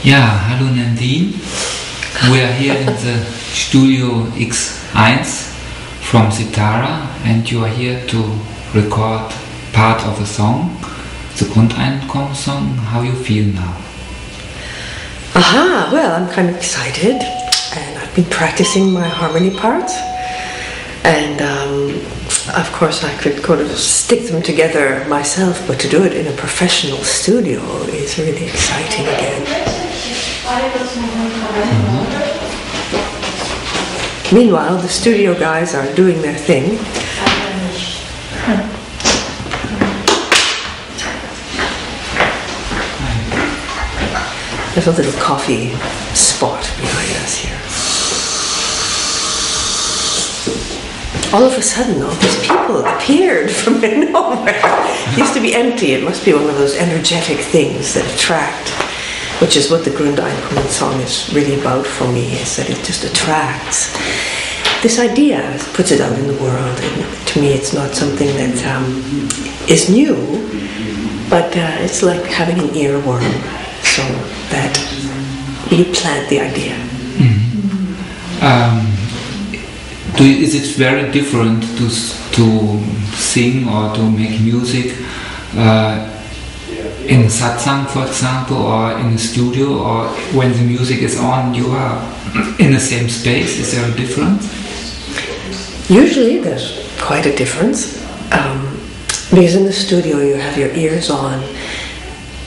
Ja, hallo Nandin. We are here in the Studio X1 from Sitara and you are here to record part of a song, the Grundeinkommenssong. How you feel now? Aha, well, I'm kind of excited and I've been practicing my harmony parts and of course I could kind of stick them together myself, but to do it in a professional studio is really exciting again. Meanwhile, the studio guys are doing their thing. There's a little coffee spot behind us here. All of a sudden, all these people appeared from nowhere. It used to be empty. It must be one of those energetic things that attract, which is what the Grundeinkommenssong is really about for me, is that it just attracts. This idea puts it out in the world, and to me it's not something that is new, but it's like having an earworm, so that you plant the idea. Is it very different to sing or to make music in Satsang, for example, or in a studio, or when the music is on, you are in the same space? Is there a difference? Usually there's quite a difference, because in the studio you have your ears on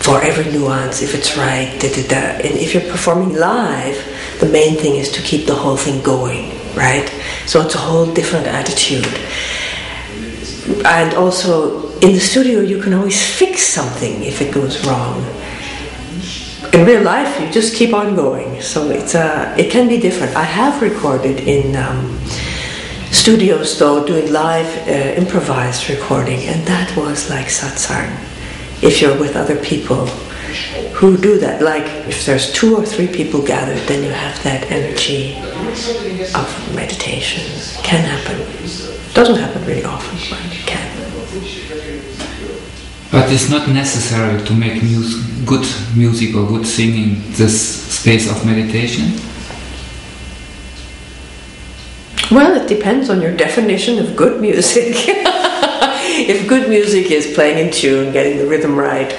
for every nuance, if it's right, and if you're performing live, the main thing is to keep the whole thing going, right? So it's a whole different attitude. And also, in the studio you can always fix something if it goes wrong. In real life you just keep on going, so it can be different. I have recorded in studios though, doing live improvised recording, and that was like satsang. If you're with other people who do that, like if there's 2 or 3 people gathered, then you have that energy of meditation. It can happen. It doesn't happen really often, but it can. But it's not necessary to make good music or good singing this space of meditation? Well, it depends on your definition of good music. If good music is playing in tune, getting the rhythm right,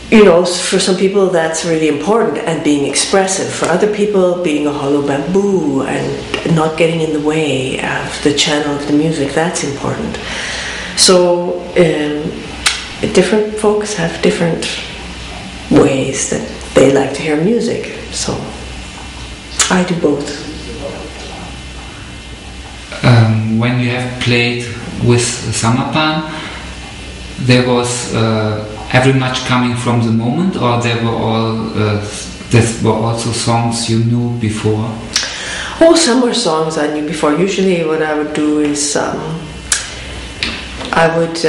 for some people that's really important, and being expressive. For other people, being a hollow bamboo and not getting in the way of the channel of the music, that's important. So different folks have different ways that they like to hear music, so I do both. When you have played with Samarpan, there was every much coming from the moment, or there were also songs you knew before? Oh, some were songs I knew before. Usually what I would do is I would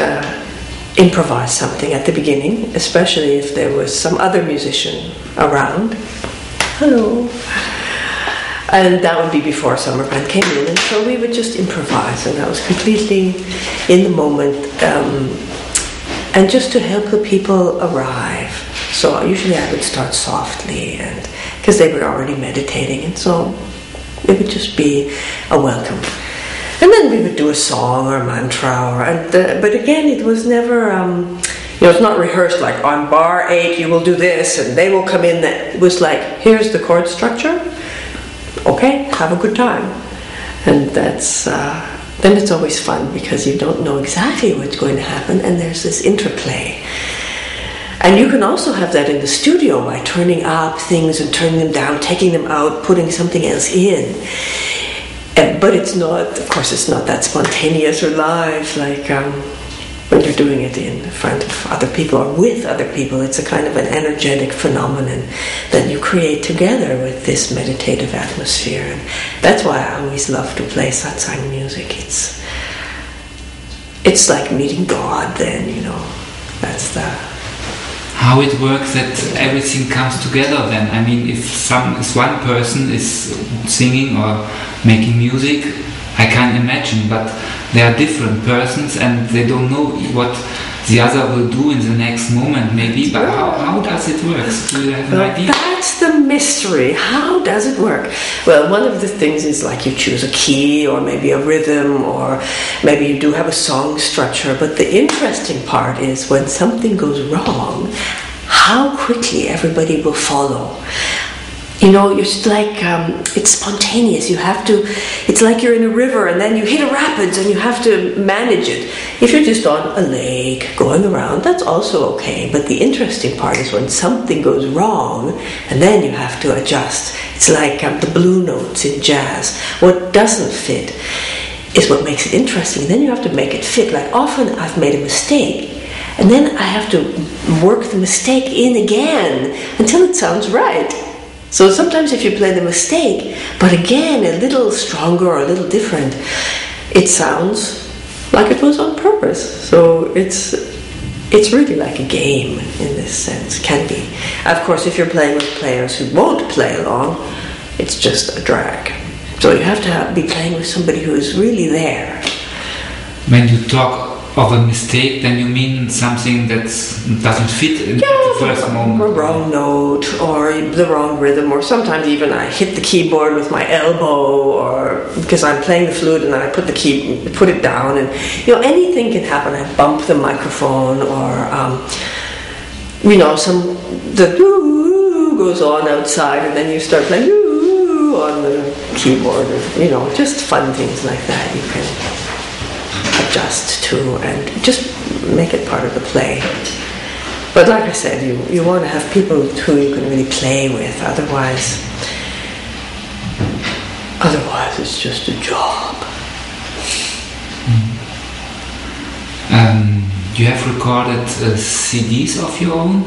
improvise something at the beginning, especially if there was some other musician around. Hello. And that would be before Samarpan came in, and so we would just improvise, and that was completely in the moment, and just to help the people arrive. So usually I would start softly, and because they were already meditating, and so it would just be a welcome. And then we would do a song or a mantra, but again, it was never, it's not rehearsed like on bar 8 you will do this, and they will come in. It was like, here's the chord structure. Okay, have a good time. And that's then it's always fun because you don't know exactly what's going to happen, and there's this interplay. And you can also have that in the studio by turning up things and turning them down, taking them out, putting something else in. But it's not, of course, it's not that spontaneous or live like when you're doing it in front of other people or with other people. It's a kind of an energetic phenomenon that you create together with this meditative atmosphere. And that's why I always love to play satsang music. It's like meeting God then, That's the... How it works that everything comes together then? I mean, if one person is singing or making music, I can't imagine, but they are different persons and they don't know what the other will do in the next moment, maybe, but how does it work? Do you have an idea? That's the mystery. How does it work? Well, one of the things is like you choose a key or maybe a rhythm or maybe you do have a song structure, but the interesting part is when something goes wrong, how quickly everybody will follow. You know, it's like, it's spontaneous. You have to, it's like you're in a river and then you hit a rapids and you have to manage it. If you're just on a lake going around, that's also okay. But the interesting part is when something goes wrong and then you have to adjust. It's like the blue notes in jazz. What doesn't fit is what makes it interesting. Then you have to make it fit. Like often I've made a mistake and then I have to work the mistake in again until it sounds right. So sometimes if you play the mistake, but again a little stronger or a little different, it sounds like it was on purpose. So it's really like a game in this sense, can be. Of course, if you're playing with players who won't play along, it's just a drag. So you have to be playing with somebody who is really there. When you talk of a mistake, then you mean something that doesn't fit at the first moment. A wrong note or the wrong rhythm, or sometimes even I hit the keyboard with my elbow, or because I'm playing the flute and I put it down, and you know, anything can happen. I bump the microphone, or you know, the doo goes on outside, and then you start playing doo on the keyboard, or, you know, just fun things like that you can adjust to and just make it part of the play. But like I said, you want to have people who you can really play with, otherwise it's just a job. You have recorded CDs of your own.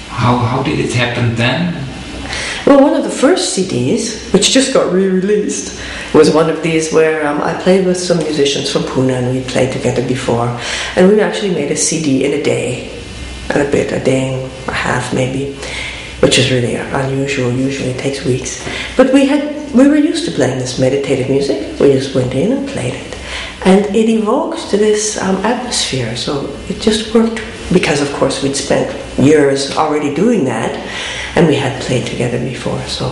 How did it happen then? Well, one of the first CDs, which just got re-released, was one of these where I played with some musicians from Pune and we played together before. And we actually made a CD in a day, and a day and a half maybe, which is really unusual. Usually it takes weeks. But we were used to playing this meditative music. We just went in and played it. And it evoked this atmosphere, so it just worked. Because of course we'd spent years already doing that, and we had played together before, so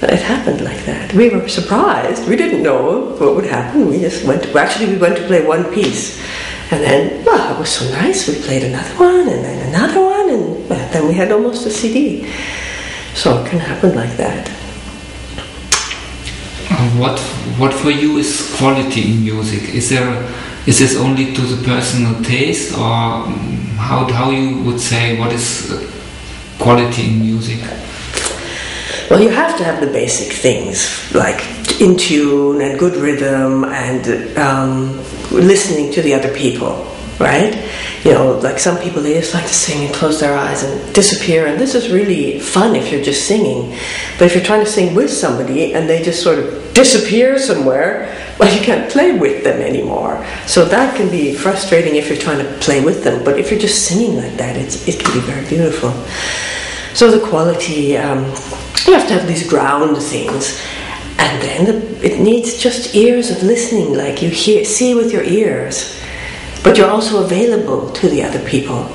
it happened like that. We were surprised. We didn't know what would happen. We just went to play one piece, and then, well, it was so nice. We played another one, and then another one, and then we had almost a CD. So it can happen like that. What for you is quality in music? Is this only to the personal taste, or how you would say what is quality in music? Well, you have to have the basic things like in tune and good rhythm and listening to the other people, right? You know, like some people, they just like to sing and close their eyes and disappear, and this is really fun if you're just singing. But if you're trying to sing with somebody and they just sort of disappear somewhere, well, you can't play with them anymore. So that can be frustrating if you're trying to play with them, but if you're just singing like that, it can be very beautiful. So the quality, you have to have these ground things, and then it needs just ears of listening, like you see with your ears, but you're also available to the other people.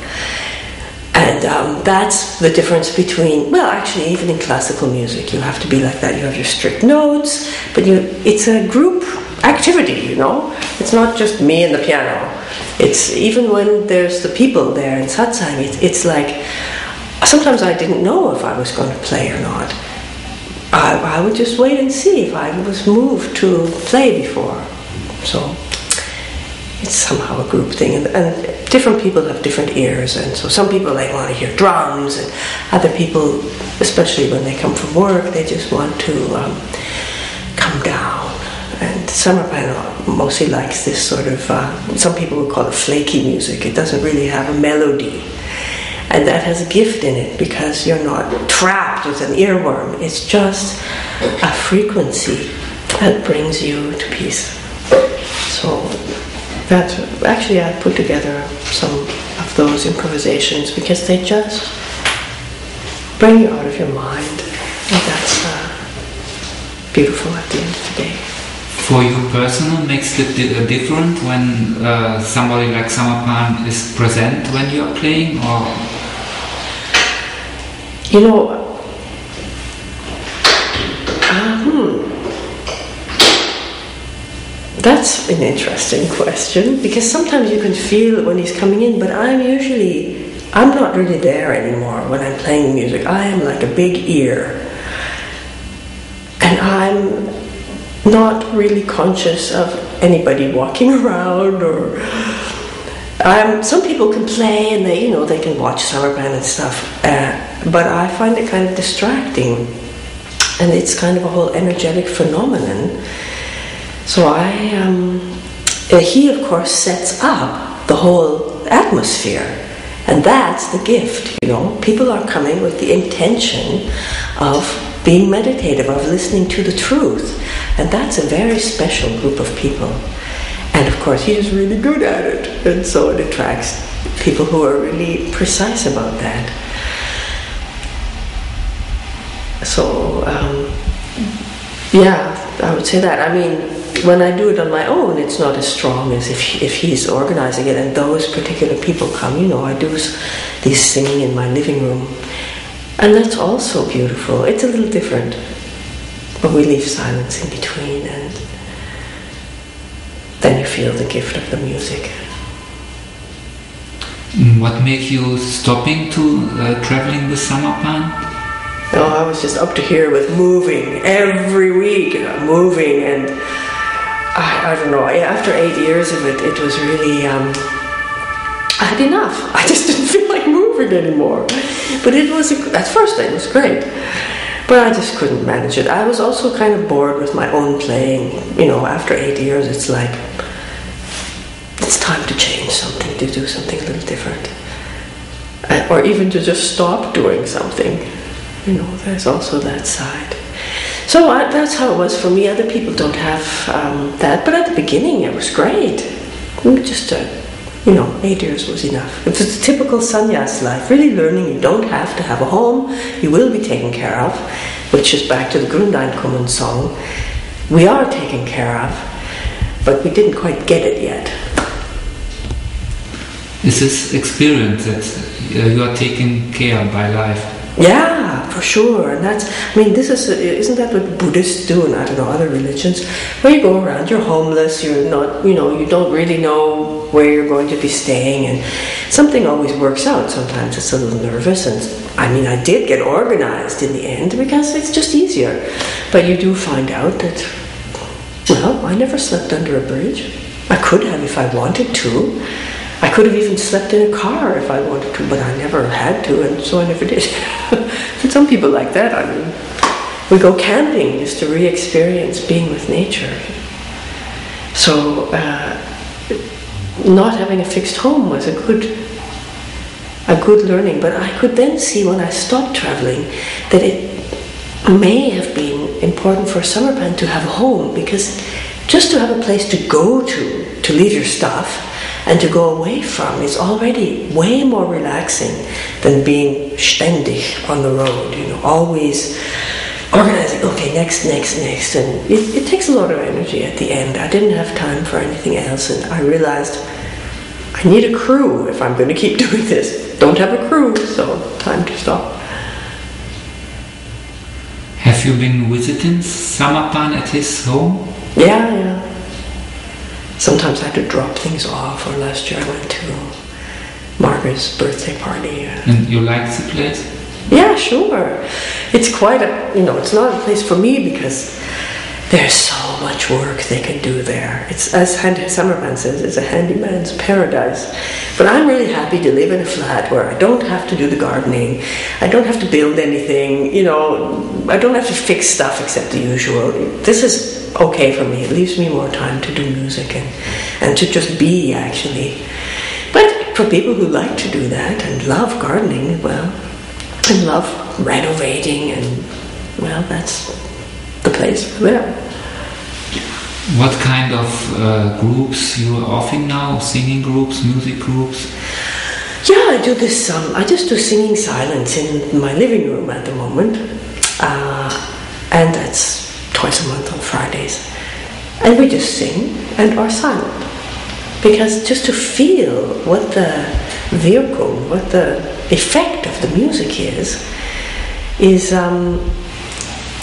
And that's the difference between, well, actually even in classical music you have to be like that. You have your strict notes, but it's a group activity, you know. It's not just me and the piano. It's even when there's the people there in Satsang, it's like, sometimes I didn't know if I was going to play or not. I would just wait and see if I was moved to play before. So it's somehow a group thing, and different people have different ears, and so some people, they want to hear drums, and other people, especially when they come from work, they just want to come down. And Samarpan mostly likes this sort of, some people would call it flaky music. It doesn't really have a melody, and that has a gift in it because you're not trapped with an earworm. It's just a frequency that brings you to peace. So that's actually, I put together some of those improvisations because they just bring you out of your mind, and that's beautiful at the end of the day. for you personal, makes it different when somebody like Samarpan is present when you are playing, or? You know, that's an interesting question, because sometimes you can feel it when he's coming in, but I'm not really there anymore when I'm playing music. I am like a big ear, and I'm not really conscious of anybody walking around, or some people can play and they can watch Samarpan and stuff, but I find it kind of distracting, and it's kind of a whole energetic phenomenon. So he of course sets up the whole atmosphere, and that's the gift. People are coming with the intention of being meditative, of listening to the truth, and that's a very special group of people. And of course he is really good at it, and so it attracts people who are really precise about that. So yeah, I would say that. I mean, when I do it on my own, it's not as strong as if he's organizing it and those particular people come. I do these singing in my living room, and that's also beautiful. It's a little different, but we leave silence in between, and then you feel the gift of the music. What made you stopping to traveling with Samarpan? Oh, I was just up to here with moving every week, moving, and I don't know, after 8 years of it, it was really, I had enough. I just didn't feel like moving anymore. But at first it was great, but I just couldn't manage it. I was also kind of bored with my own playing. After 8 years, it's like, it's time to change something, to do something a little different. Or even to just stop doing something. There's also that side. So that's how it was for me. Other people don't have that, but at the beginning it was great. Just 8 years was enough. It was a typical sannyas life, really learning you don't have to have a home, you will be taken care of, which is back to the Grundeinkommen song. We are taken care of, but we didn't quite get it yet. Is this experience that you are taken care of by life? Yeah, for sure. And isn't that what Buddhists do, and I don't know, other religions, where you go around, you're homeless, you're not, you don't really know where you're going to be staying, and something always works out. Sometimes it's a little nervous, and I did get organized in the end because it's just easier. But you do find out that, I never slept under a bridge. I could have if I wanted to. I could have even slept in a car if I wanted to, but I never had to, and so I never did. For some people like that, we go camping just to re-experience being with nature. So, not having a fixed home was a good learning, but I could then see when I stopped traveling that it may have been important for Samarpan to have a home, because just to have a place to go to leave your stuff and to go away from is already way more relaxing than being ständig on the road, always organizing, okay, next, and it takes a lot of energy at the end. I didn't have time for anything else, and I realized I need a crew if I'm going to keep doing this. Don't have a crew, so time to stop. Have you been visiting Samarpan at his home? Yeah. Sometimes I had to drop things off, or last year I went to Margaret's birthday party. And you like the place? Yeah, sure. It's quite it's not a place for me because there's so much work they can do there. It's, as Samarpan says, it's a handyman's paradise. But I'm really happy to live in a flat where I don't have to do the gardening, I don't have to build anything, I don't have to fix stuff except the usual. This is okay for me. It leaves me more time to do music and to just be, actually. But for people who like to do that and love gardening, and love renovating, and that's the place for them. What kind of groups you are offering now? Singing groups, music groups? Yeah, I do this. I just do singing silence in my living room at the moment, and that's twice a month on Fridays. and we just sing and are silent. Because just to feel what the vehicle, what the effect of the music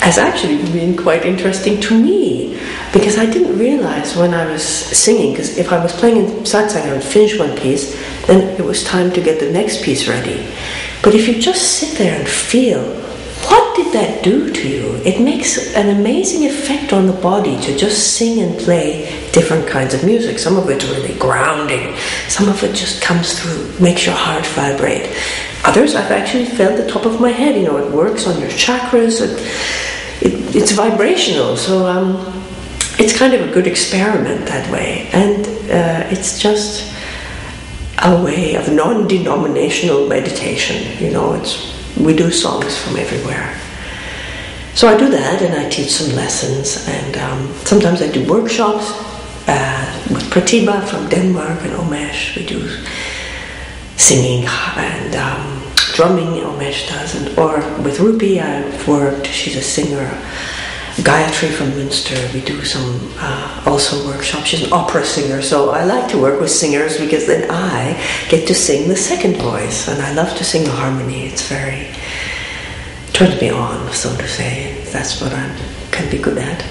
has actually been quite interesting to me, because I didn't realize when I was singing, because if I was playing in Satsang, I would finish one piece, then it was time to get the next piece ready. But if you just sit there and feel, what did that do to you? It makes an amazing effect on the body to just sing and play different kinds of music. Some of it's really grounding, some of it just comes through, makes your heart vibrate. Others I've actually felt the top of my head, it works on your chakras, it's vibrational, so it's kind of a good experiment that way, and it's just a way of non-denominational meditation. We do songs from everywhere. So I do that, and I teach some lessons, and sometimes I do workshops with Pratibha from Denmark and Omesh. We do singing and drumming, Omesh does, or with Rupi I've worked, she's a singer. Gayatri from Münster, we do some also workshops. She's an opera singer, so I like to work with singers because then I get to sing the second voice, and I love to sing the harmony. It's very, turns me on, so to say. That's what I can be good at.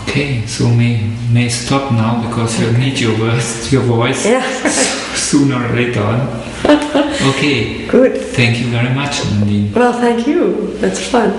Okay, so may stop now because you'll need your voice sooner or later on. Okay. Good. Thank you very much, Nandin. Well, thank you. That's fun.